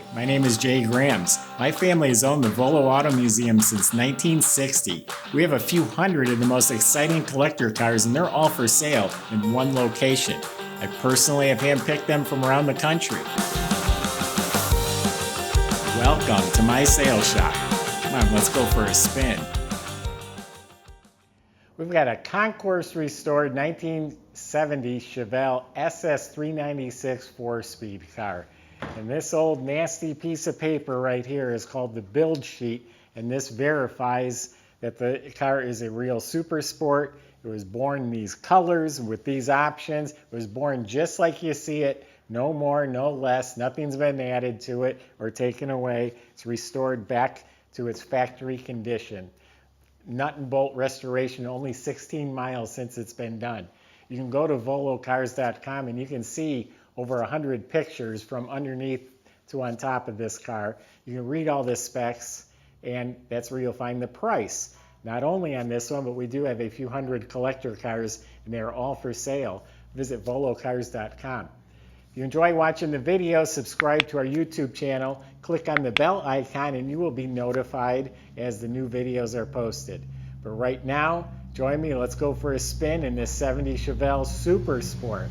Hi, my name is Jay Grams. My family has owned the Volo Auto Museum since 1960. We have a few hundred of the most exciting collector cars and they're all for sale in one location. I personally have handpicked them from around the country. Welcome to my sales shop. Come on, let's go for a spin. We've got a concourse restored 1970 Chevelle SS396 4-speed car. And this old nasty piece of paper right here is called the build sheet, and this verifies that the car is a real super sport. It was born in these colors with these options. It was born just like you see it, no more, no less. Nothing's been added to it or taken away. It's restored back to its factory condition. Nut and bolt restoration, only 16 miles since it's been done. You can go to volocars.com and you can see over 100 pictures from underneath to on top of this car. You can read all the specs, and that's where you'll find the price. Not only on this one, but we do have a few hundred collector cars, and they're all for sale. Visit volocars.com. If you enjoy watching the video, subscribe to our YouTube channel, click on the bell icon, and you will be notified as the new videos are posted. But right now, join me, let's go for a spin in this 70 Chevelle Super Sport.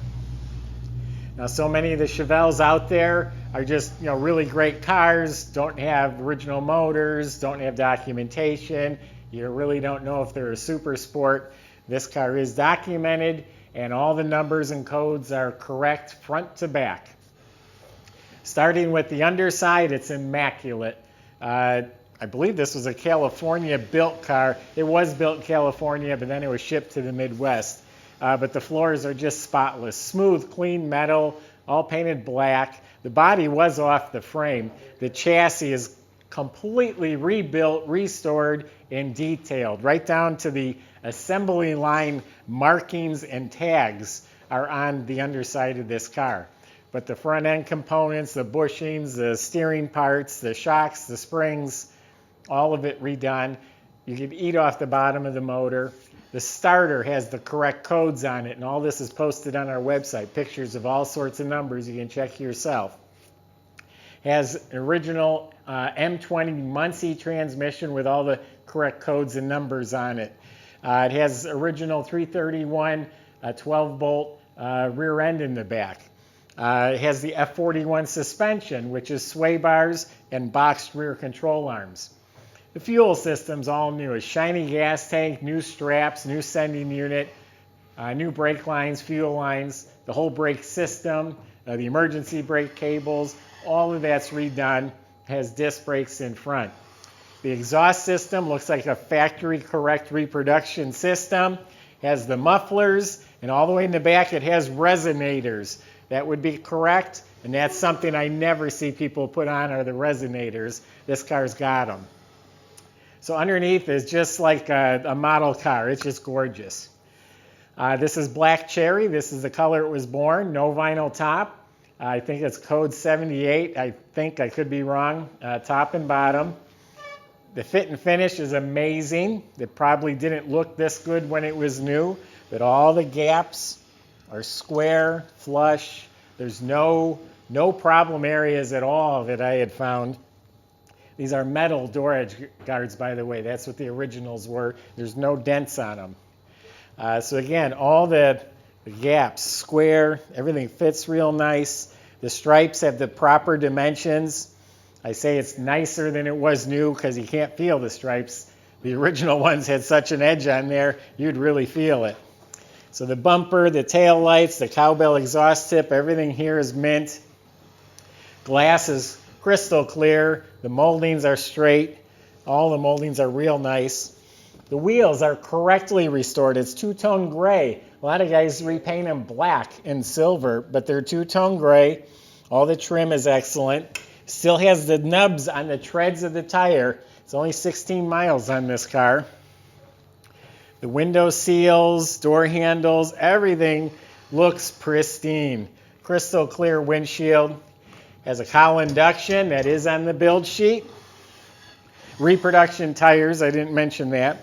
Now, so many of the Chevelles out there are just, really great cars, don't have original motors, don't have documentation. You really don't know if they're a super sport. This car is documented, and all the numbers and codes are correct front to back. Starting with the underside, it's immaculate. I believe this was a California-built car. It was built in California, but then it was shipped to the Midwest. But the floors are just spotless. Smooth, clean metal, all painted black. The body was off the frame. The chassis is completely rebuilt, restored, and detailed. Right down to the assembly line markings and tags are on the underside of this car. But the front end components, the bushings, the steering parts, the shocks, the springs, all of it redone. You can eat off the bottom of the motor. The starter has the correct codes on it, and all this is posted on our website. Pictures of all sorts of numbers you can check yourself. Has an original M20 Muncie transmission with all the correct codes and numbers on it. It has original 331 12-bolt rear end in the back. It has the F41 suspension, which is sway bars and boxed rear control arms. The fuel system's all new. A shiny gas tank, new straps, new sending unit, new brake lines, fuel lines, the whole brake system, the emergency brake cables, all of that's redone. Has disc brakes in front. The exhaust system looks like a factory correct reproduction system. Has the mufflers, and all the way in the back it has resonators. That would be correct, and that's something I never see people put on are the resonators. This car's got them. So underneath is just like a model car. It's just gorgeous. This is black cherry. This is the color it was born. No vinyl top. I think it's code 78. I think I could be wrong. Top and bottom. The fit and finish is amazing. It probably didn't look this good when it was new, but all the gaps are square, flush. There's no problem areas at all that I had found. These are metal door edge guards, by the way. That's what the originals were. There's no dents on them. So again, all the gaps, square, everything fits real nice. The stripes have the proper dimensions. I say it's nicer than it was new because you can't feel the stripes. The original ones had such an edge on there, you'd really feel it. So the bumper, the tail lights, the cowbell exhaust tip, everything here is mint. Glass is crystal clear. The moldings are straight. All the moldings are real nice. The wheels are correctly restored. It's two-tone gray. A lot of guys repaint them black and silver, but they're two-tone gray. All the trim is excellent. Still has the nubs on the treads of the tire. It's only 16 miles on this car. The window seals, door handles, everything looks pristine. Crystal clear windshield. Has a cowl induction, that is on the build sheet. Reproduction tires, I didn't mention that.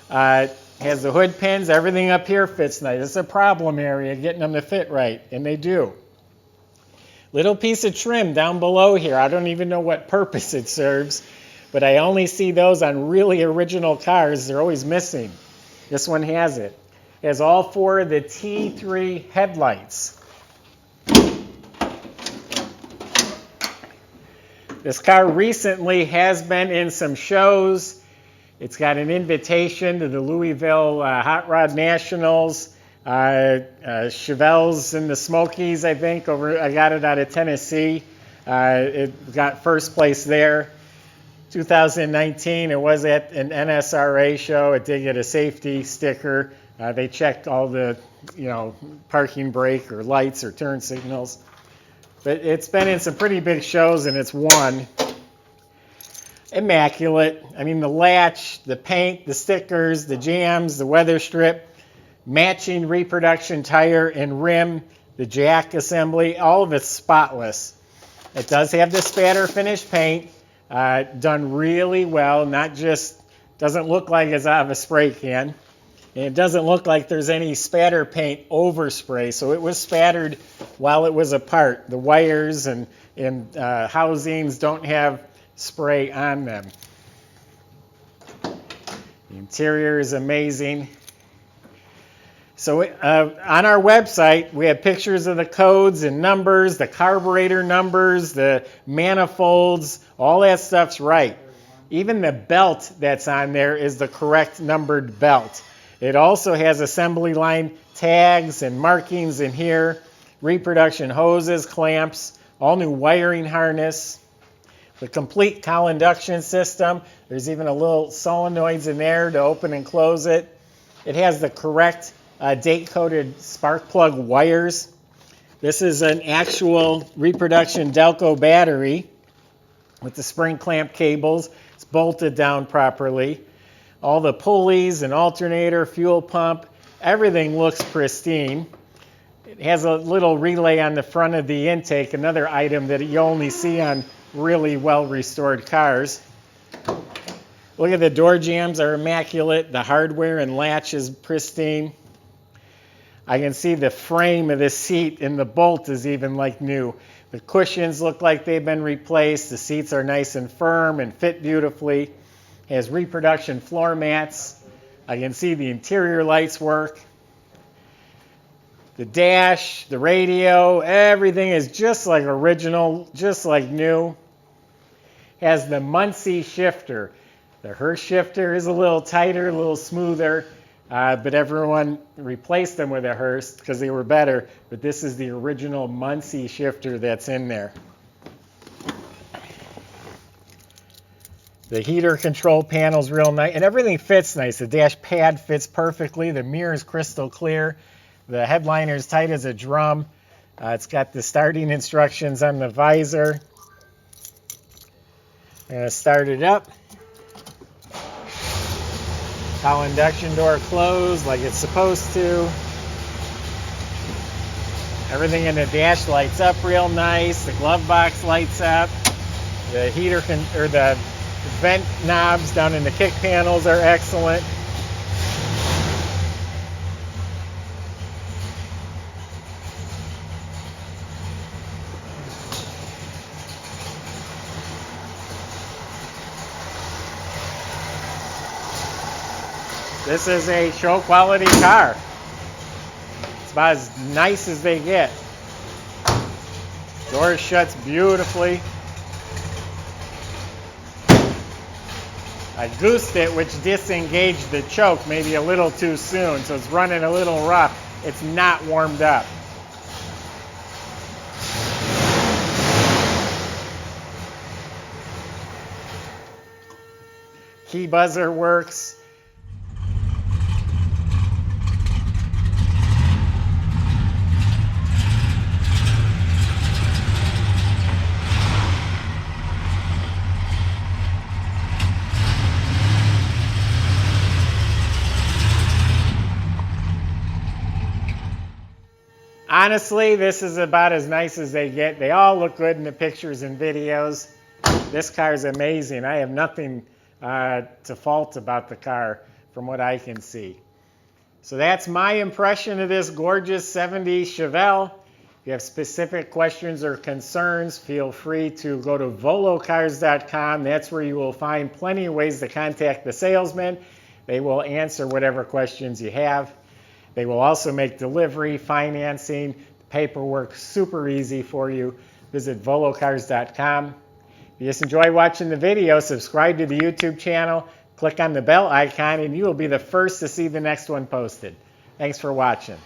Has the hood pins, everything up here fits nice. It's a problem area getting them to fit right, and they do. Little piece of trim down below here. I don't even know what purpose it serves, but I only see those on really original cars. They're always missing. This one has it. It has all 4 of the T3 headlights. This car recently has been in some shows. It's got an invitation to the Louisville Hot Rod Nationals. Chevelle's in the Smokies, I think. I got it out of Tennessee. It got first place there. 2019, it was at an NSRA show. It did get a safety sticker. They checked all the, parking brake or lights or turn signals. But it's been in some pretty big shows, and it's won. Immaculate. I mean, the latch, the paint, the stickers, the jambs, the weather strip, matching reproduction tire and rim, the jack assembly, all of it's spotless. It does have the spatter finish paint, done really well, not just, doesn't look like it's out of a spray can. And it doesn't look like there's any spatter paint overspray, so it was spattered while it was apart. The wires and housings don't have spray on them. The interior is amazing. So on our website, we have pictures of the codes and numbers, the carburetor numbers, the manifolds, all that stuff's right. Even the belt that's on there is the correct numbered belt. It also has assembly line tags and markings in here, reproduction hoses, clamps, all new wiring harness, the complete cowl induction system. There's even a little solenoids in there to open and close it. It has the correct date-coded spark plug wires. This is an actual reproduction Delco battery with the spring clamp cables. It's bolted down properly. All the pulleys and alternator, fuel pump, everything looks pristine. It has a little relay on the front of the intake, another item that you only see on really well-restored cars. Look at the door jambs are immaculate. The hardware and latch is pristine. I can see the frame of the seat and the bolt is even like new. The cushions look like they've been replaced. The seats are nice and firm and fit beautifully. It has reproduction floor mats. I can see the interior lights work. The dash, the radio, everything is just like original, just like new. Has the Muncie shifter. The Hurst shifter is a little tighter, a little smoother. But everyone replaced them with a Hurst because they were better. But this is the original Muncie shifter that's in there. The heater control panel's real nice, and everything fits nice. The dash pad fits perfectly. The mirror is crystal clear. The headliner is tight as a drum. It's got the starting instructions on the visor. I'm going to start it up. Cowl induction door closed like it's supposed to. Everything in the dash lights up real nice. The glove box lights up. The heater the vent knobs down in the kick panels are excellent. This is a show quality car. It's about as nice as they get. Door shuts beautifully. I goosed it, which disengaged the choke maybe a little too soon, so it's running a little rough. It's not warmed up. Key buzzer works. Honestly, this is about as nice as they get. They all look good in the pictures and videos. This car is amazing. I have nothing to fault about the car from what I can see. So that's my impression of this gorgeous 70 Chevelle. you have specific questions or concerns, feel free to go to volocars.com. That's where you will find plenty of ways to contact the salesman. They will answer whatever questions you have. They will also make delivery, financing, paperwork super easy for you. Visit volocars.com. If you just enjoy watching the video, subscribe to the YouTube channel, click on the bell icon, and you will be the first to see the next one posted. Thanks for watching.